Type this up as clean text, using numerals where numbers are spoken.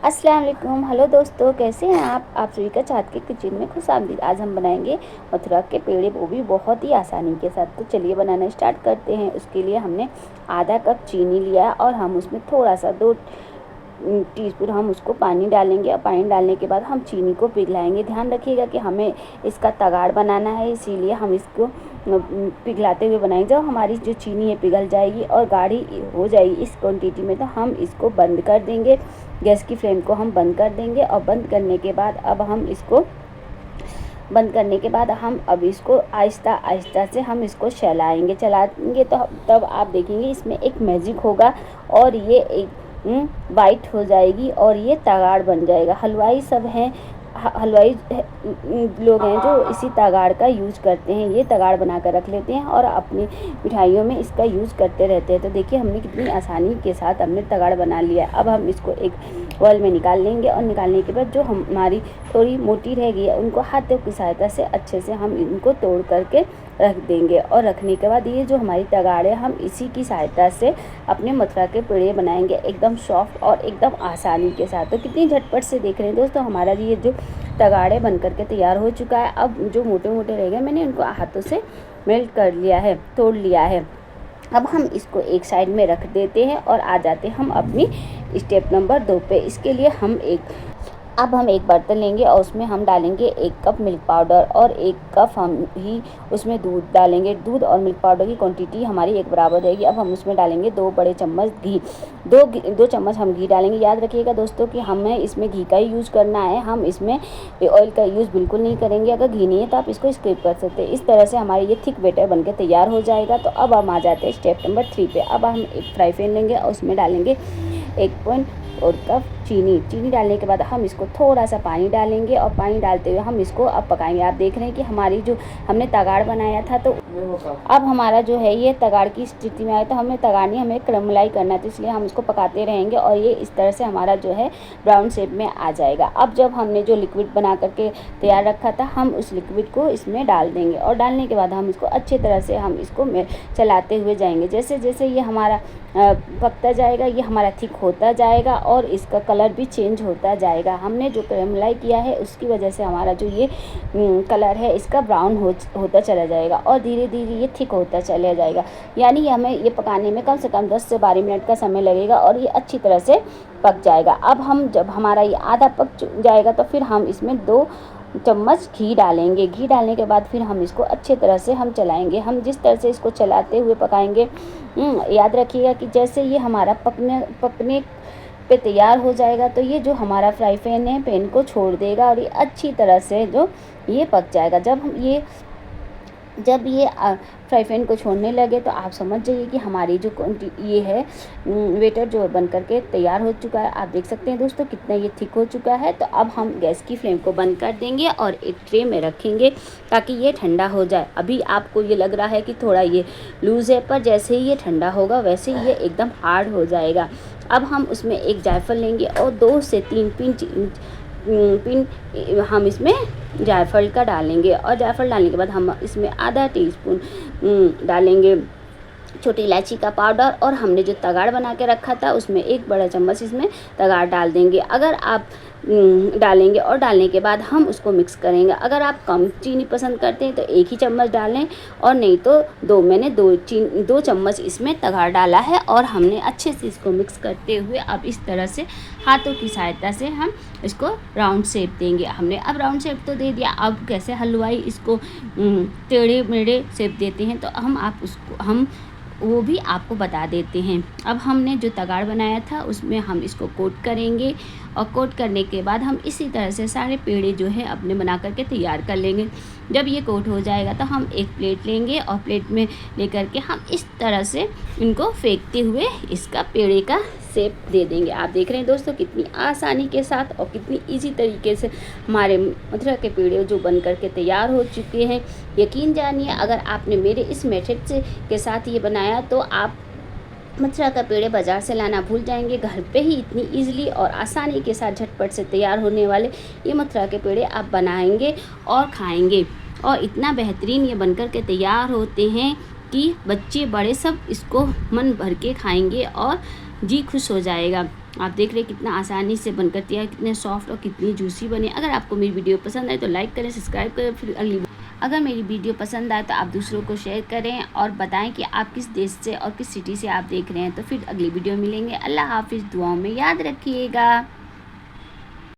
अस्सलाम वालेकुम। हेलो दोस्तों, कैसे हैं आप सभी का चाहत के किचन में खुशामदीद। आज हम बनाएंगे मथुरा के पेड़े, वो भी बहुत ही आसानी के साथ। तो चलिए बनाना स्टार्ट करते हैं। उसके लिए हमने आधा कप चीनी लिया है और हम उसमें थोड़ा सा 2 टीस्पून हम उसको पानी डालेंगे। और पानी डालने के बाद हम चीनी को पिघलाएंगे। ध्यान रखिएगा कि हमें इसका तगाड़ बनाना है, इसीलिए हम इसको पिघलाते हुए बनाएंगे। जब हमारी जो चीनी है पिघल जाएगी और गाढ़ी हो जाएगी इस क्वांटिटी में, तो हम इसको बंद कर देंगे। गैस की फ्लेम को हम बंद कर देंगे। और बंद करने के बाद अब इसको आहिस्ता आहिस्ता से हम इसको चलाएंगे तो तब आप देखेंगे इसमें एक मैजिक होगा और ये एक वाइट हो जाएगी और ये तगाड़ बन जाएगा। हलवाई लोग हैं जो इसी तगाड़ का यूज़ करते हैं। ये तगाड़ बना कर रख लेते हैं और अपनी मिठाइयों में इसका यूज़ करते रहते हैं। तो देखिए हमने कितनी आसानी के साथ हमने तगाड़ बना लिया है। अब हम इसको एक बॉल में निकाल लेंगे और निकालने के बाद जो हमारी थोड़ी मोटी रह गई है उनको हाथों की सहायता से अच्छे से हम इनको तोड़ करके रख देंगे। और रखने के बाद ये जो हमारी तगाड़ है हम इसी की सहायता से अपने मथुरा के पेड़े बनाएंगे, एकदम सॉफ्ट और एकदम आसानी के साथ। तो कितनी झटपट से देख रहे हैं दोस्तों, हमारा ये जो तगाड़े बन करके तैयार हो चुका है। अब जो मोटे मोटे रह गए मैंने उनको हाथों से मेल्ट कर लिया है, तोड़ लिया है। अब हम इसको एक साइड में रख देते हैं और आ जाते हैं हम अपनी स्टेप नंबर 2 पे। इसके लिए अब हम एक बर्तन लेंगे और उसमें हम डालेंगे 1 कप मिल्क पाउडर और 1 कप हम ही उसमें दूध डालेंगे। दूध और मिल्क पाउडर की क्वांटिटी हमारी एक बराबर रहेगी। अब हम उसमें डालेंगे 2 बड़े चम्मच घी। 2 चम्मच हम घी डालेंगे। याद रखिएगा दोस्तों कि हमें इसमें घी का ही यूज़ करना है, हम इसमें ऑयल का यूज़ बिल्कुल नहीं करेंगे। अगर घी नहीं है तो आप इसको स्किप कर सकते हैं। इस तरह से हमारी ये थिक बैटर बनकर तैयार हो जाएगा। तो अब हम आ जाते हैं स्टेप नंबर 3 पे। अब हम एक फ्राई पैन लेंगे और उसमें डालेंगे 1 कप चीनी डालने के बाद हम इसको थोड़ा सा पानी डालेंगे और पानी डालते हुए हम इसको अब पकाएंगे। आप देख रहे हैं कि हमारी जो हमने तगाड़ बनाया था तो अब हमारा जो है ये तगाड़ की स्थिति में आया। तो हमें तगाड़ नहीं, हमें क्रमलाई करना है, तो इसलिए हम इसको पकाते रहेंगे और ये इस तरह से हमारा जो है ब्राउन शेप में आ जाएगा। अब जब हमने जो लिक्विड बना करके तैयार रखा था हम उस लिक्विड को इसमें डाल देंगे और डालने के बाद हम इसको अच्छे तरह से हम इसको चलाते हुए जाएंगे। जैसे जैसे ये हमारा पकता जाएगा ये हमारा थिक होता जाएगा और इसका कलर भी चेंज होता जाएगा। हमने जो कैरमलाइज किया है उसकी वजह से हमारा जो ये कलर है इसका ब्राउन होता चला जाएगा और धीरे धीरे ये थिक होता चला जाएगा। यानी हमें ये पकाने में कम से कम 10 से 12 मिनट का समय लगेगा और ये अच्छी तरह से पक जाएगा। अब हम जब हमारा ये आधा पक जाएगा तो फिर हम इसमें 2 चम्मच घी डालेंगे। घी डालने के बाद फिर हम इसको अच्छे तरह से हम चलाएंगे। हम जिस तरह से इसको चलाते हुए पकाएंगे, याद रखिएगा कि जैसे ये हमारा पकने पे तैयार हो जाएगा तो ये जो हमारा फ्राई पैन है पैन को छोड़ देगा और ये अच्छी तरह से जो ये पक जाएगा। जब ये फ्राई पैन को छोड़ने लगे तो आप समझ जाइए कि हमारी जो ये है वेटर जो बन करके तैयार हो चुका है। आप देख सकते हैं दोस्तों कितना ये थिक हो चुका है। तो अब हम गैस की फ्लेम को बंद कर देंगे और एक ट्रे में रखेंगे ताकि ये ठंडा हो जाए। अभी आपको ये लग रहा है कि थोड़ा ये लूज़ है, पर जैसे ही ये ठंडा होगा वैसे ही ये एकदम हार्ड हो जाएगा। अब हम उसमें एक जायफल लेंगे और 2 से 3 पिन हम इसमें जायफल का डालेंगे और जायफल डालने के बाद हम इसमें आधा टीस्पून डालेंगे छोटी इलायची का पाउडर और हमने जो तगाड़ बना के रखा था उसमें 1 बड़ा चम्मच इसमें तगाड़ डाल देंगे। अगर आप डालेंगे और डालने के बाद हम उसको मिक्स करेंगे। अगर आप कम चीनी पसंद करते हैं तो 1 ही चम्मच डालें और नहीं तो मैंने 2 चम्मच इसमें तगाड़ डाला है और हमने अच्छे से इसको मिक्स करते हुए अब इस तरह से हाथों की सहायता से हम इसको राउंड शेप देंगे। हमने अब राउंड शेप तो दे दिया, अब कैसे हलवाई इसको टेढ़े मेढ़े शेप देते हैं तो हम वो भी आपको बता देते हैं। अब हमने जो तगाड़ बनाया था उसमें हम इसको कोट करेंगे और कोट करने के बाद हम इसी तरह से सारे पेड़े जो है अपने बना करके तैयार कर लेंगे। जब ये कोट हो जाएगा तो हम एक प्लेट लेंगे और प्लेट में लेकर के हम इस तरह से इनको फेंकते हुए इसका पेड़े का शेप दे देंगे। आप देख रहे हैं दोस्तों कितनी आसानी के साथ और कितनी इजी तरीके से हमारे मथुरा के पेड़े जो बन करके तैयार हो चुके हैं। यकीन जानिए अगर आपने मेरे इस मेथड के साथ ये बनाया तो आप मथुरा का पेड़े बाज़ार से लाना भूल जाएंगे। घर पे ही इतनी इजीली और आसानी के साथ झटपट से तैयार होने वाले ये मथुरा के पेड़े आप बनाएंगे और खाएंगे और इतना बेहतरीन ये बनकर के तैयार होते हैं कि बच्चे बड़े सब इसको मन भर के खाएंगे और जी खुश हो जाएगा। आप देख रहे हैं कितना आसानी से बनकर तैयार, कितने सॉफ्ट और कितनी जूसी बने। अगर आपको मेरी वीडियो पसंद आए तो लाइक करें, सब्सक्राइब करें। फिर अगर मेरी वीडियो पसंद आए तो आप दूसरों को शेयर करें और बताएं कि आप किस देश से और किस सिटी से आप देख रहे हैं। तो फिर अगली वीडियो मिलेंगे। अल्लाह हाफिज़, दुआओं में याद रखिएगा।